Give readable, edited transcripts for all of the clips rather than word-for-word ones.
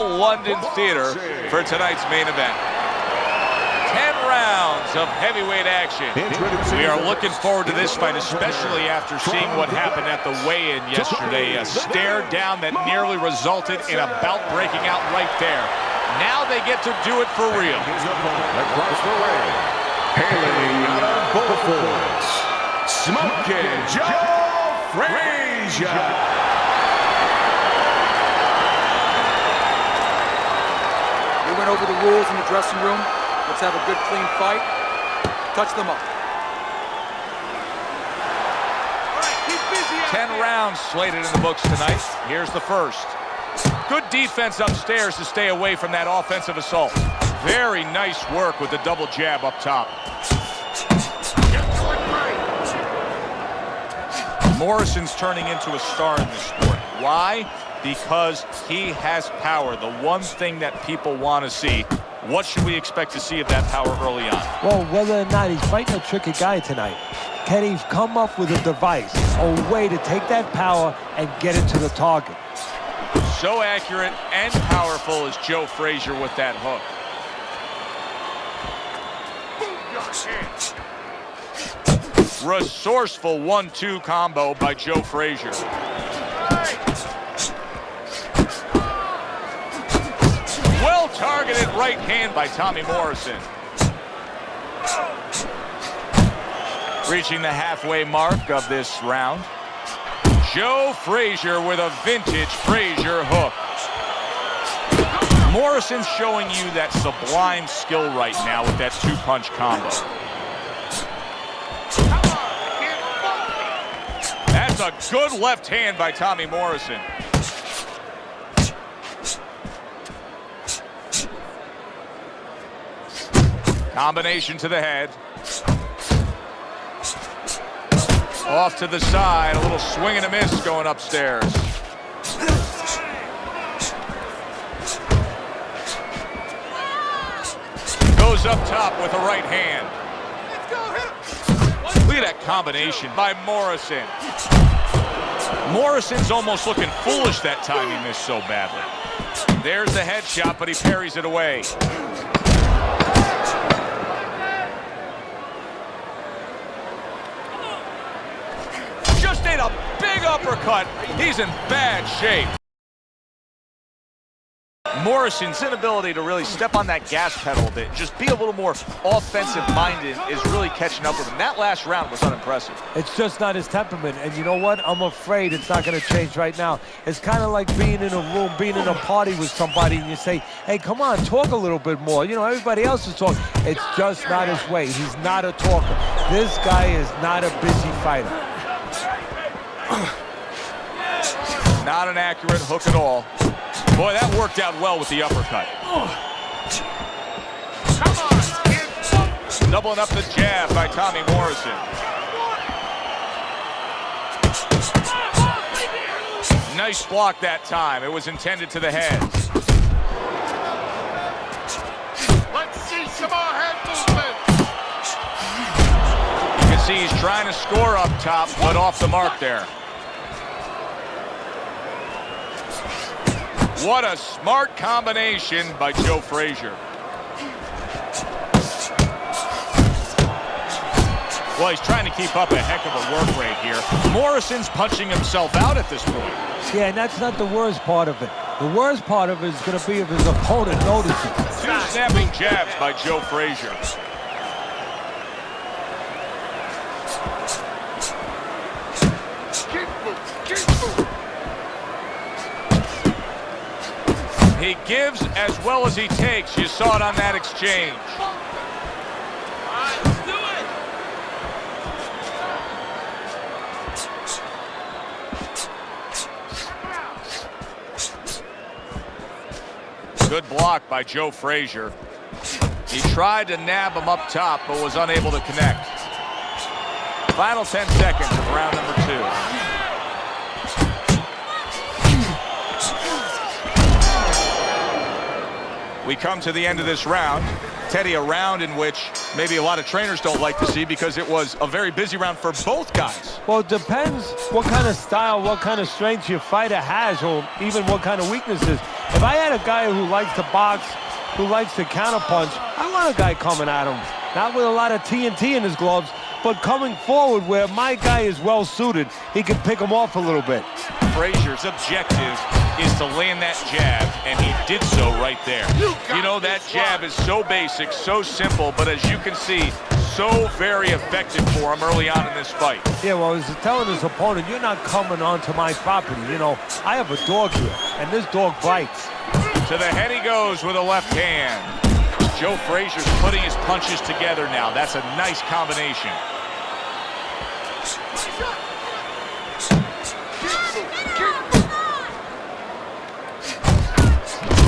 London Theater for tonight's main event. 10 rounds of heavyweight action. We are looking forward to this fight, especially after seeing what happened at the weigh-in yesterday. A stare down that nearly resulted in a bout breaking out right there. Now they get to do it for real. Across the ring, hailing out of Beaufort, Smoking Joe Fraizer. We went over the rules in the dressing room. Let's have a good, clean fight. Touch them up. 10 rounds slated in the books tonight. Here's the first. Good defense upstairs to stay away from that offensive assault. Very nice work with the double jab up top. Morrison's turning into a star in this sport. Why? Because he has power, the one thing that people want to see. What should we expect to see of that power early on? Well, whether or not he's fighting a tricky guy tonight, can he come up with a device, a way to take that power and get it to the target? So accurate and powerful is Joe Fraizer with that hook. Resourceful 1-2 combo by Joe Fraizer. Well-targeted right hand by Tommy Morrison. Reaching the halfway mark of this round. Joe Fraizer with a vintage Fraizer hook. Morrison's showing you that sublime skill right now with that two-punch combo. That's a good left hand by Tommy Morrison. Combination to the head. Off to the side, a little swing and a miss going upstairs. Goes up top with a right hand. Look at that combination by Morrison. Morrison's almost looking foolish that time he missed so badly. There's the headshot, but he parries it away. Just ate a big uppercut. He's in bad shape. Morrison's inability to really step on that gas pedal a bit, just be a little more offensive-minded, is really catching up with him. That last round was unimpressive. It's just not his temperament, and you know what? I'm afraid it's not going to change right now. It's kind of like being in a room, being in a party with somebody, and you say, hey, come on, talk a little bit more. You know, everybody else is talking. It's just not his way. He's not a talker. This guy is not a busy fighter. Not an accurate hook at all. Boy, that worked out well with the uppercut. Doubling up the jab by Tommy Morrison. Nice block that time. It was intended to the head. Let's see some more head movement. You can see he's trying to score up top, but off the mark there. What a smart combination by Joe Fraizer. Well, he's trying to keep up a heck of a work rate here. Morrison's punching himself out at this point. Yeah, and that's not the worst part of it. The worst part of it is going to be if his opponent notices. Two snapping jabs by Joe Fraizer. He gives as well as he takes. You saw it on that exchange. Good block by Joe Fraizer. He tried to nab him up top, but was unable to connect. Final 10 seconds of round number 2. We come to the end of this round. Teddy, a round in which maybe a lot of trainers don't like to see because it was a very busy round for both guys. Well, it depends what kind of style, what kind of strength your fighter has, or even what kind of weaknesses. If I had a guy who likes to box, who likes to counterpunch, I want a guy coming at him. Not with a lot of TNT in his gloves, but coming forward where my guy is well suited. He can pick him off a little bit. Fraizer's objective is to land that jab, and he did so right there. You know, that jab is so basic, so simple, but as you can see, so very effective for him early on in this fight. Yeah, well, he's telling his opponent, you're not coming onto my property. You know, I have a dog here, and this dog bites. To the head he goes with a left hand. Joe Fraizer's putting his punches together now. That's a nice combination.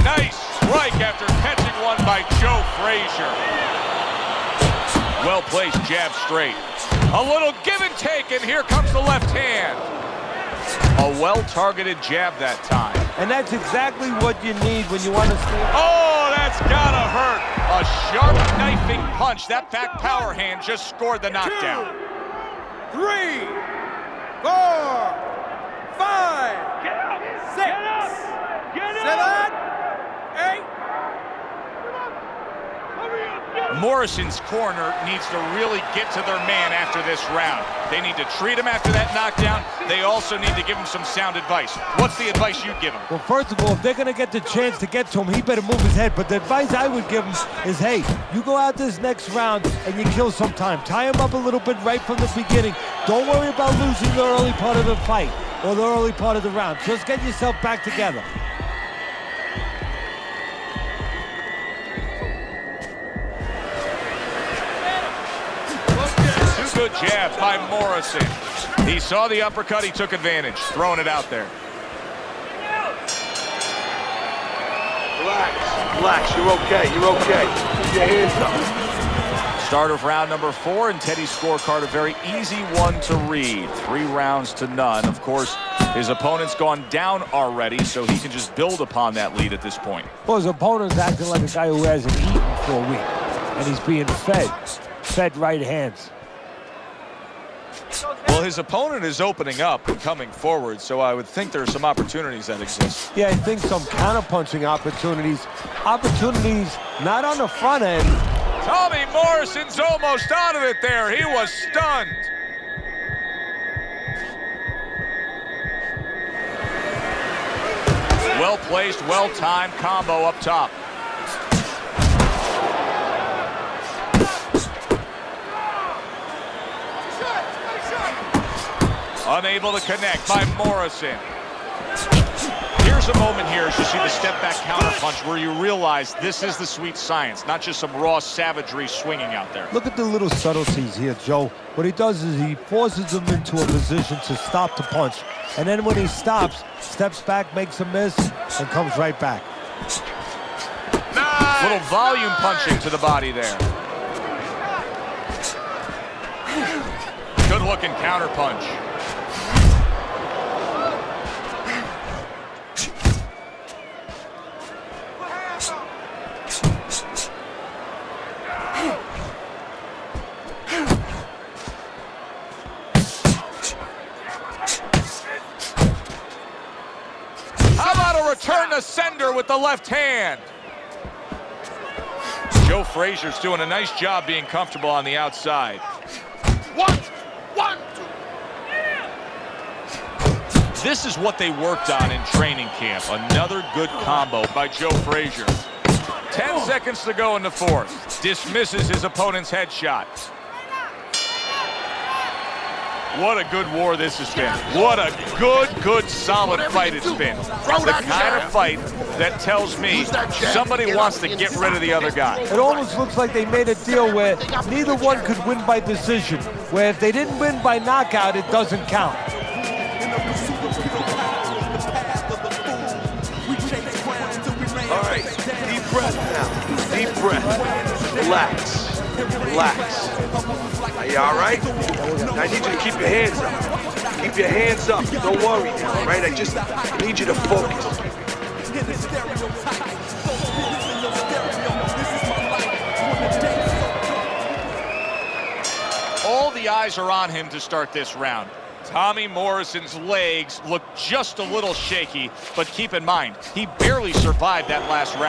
Nice strike after catching one by Joe Fraizer. Well-placed jab straight. A little give and take, and here comes the left hand. A well-targeted jab that time. And that's exactly what you need when you want to stay. Oh, that's gotta hurt. A sharp knifing punch. That back power hand just scored the knockdown. 2, 3, 4, 5, 6, 7, 8. Morrison's corner needs to really get to their man after this round. They need to treat him after that knockdown. They also need to give him some sound advice. What's the advice you'd give him? Well, first of all, if they're going to get the chance to get to him, he better move his head. But the advice I would give him is, hey, you go out this next round and you kill some time. Tie him up a little bit right from the beginning. Don't worry about losing the early part of the fight or the early part of the round. Just get yourself back together. Good jab by Morrison. He saw the uppercut, he took advantage, throwing it out there. Relax, you're okay. Keep your hands up. Start of round number 4, and Teddy's scorecard, a very easy one to read. 3 rounds to none. Of course, his opponent's gone down already, so he can just build upon that lead at this point. Well, his opponent's acting like a guy who hasn't eaten for a week, and he's being fed right hands. Well, his opponent is opening up and coming forward, so I would think there are some opportunities that exist. Yeah, I think some counterpunching opportunities. Opportunities not on the front end. Tommy Morrison's almost out of it there. He was stunned. Well-placed, well-timed combo up top. Unable to connect by Morrison. Here's a moment here as you see the step-back counterpunch where you realize this is the sweet science, not just some raw savagery swinging out there. Look at the little subtleties here, Joe. What he does is he forces him into a position to stop the punch. And then when he stops, steps back, makes a miss, and comes right back. Nice. Little volume punching to the body there. Good-looking counterpunch. Return to sender with the left hand. Joe Fraizer's doing a nice job being comfortable on the outside. 1, 2. This is what they worked on in training camp. Another good combo by Joe Frazier. 10 seconds to go in the 4th. Dismisses his opponent's headshot. What a good war this has been. What a good, solid fight it's been. The kind of fight that tells me somebody wants to get rid of the other guy. It almost looks like they made a deal where neither one could win by decision, where if they didn't win by knockout, it doesn't count. All right, deep breath now. Deep breath. Relax. Are you all right? I need you to keep your hands up. Keep your hands up. Don't worry now, all right? I need you to focus. All the eyes are on him to start this round. Tommy Morrison's legs look just a little shaky, but keep in mind, he barely survived that last round.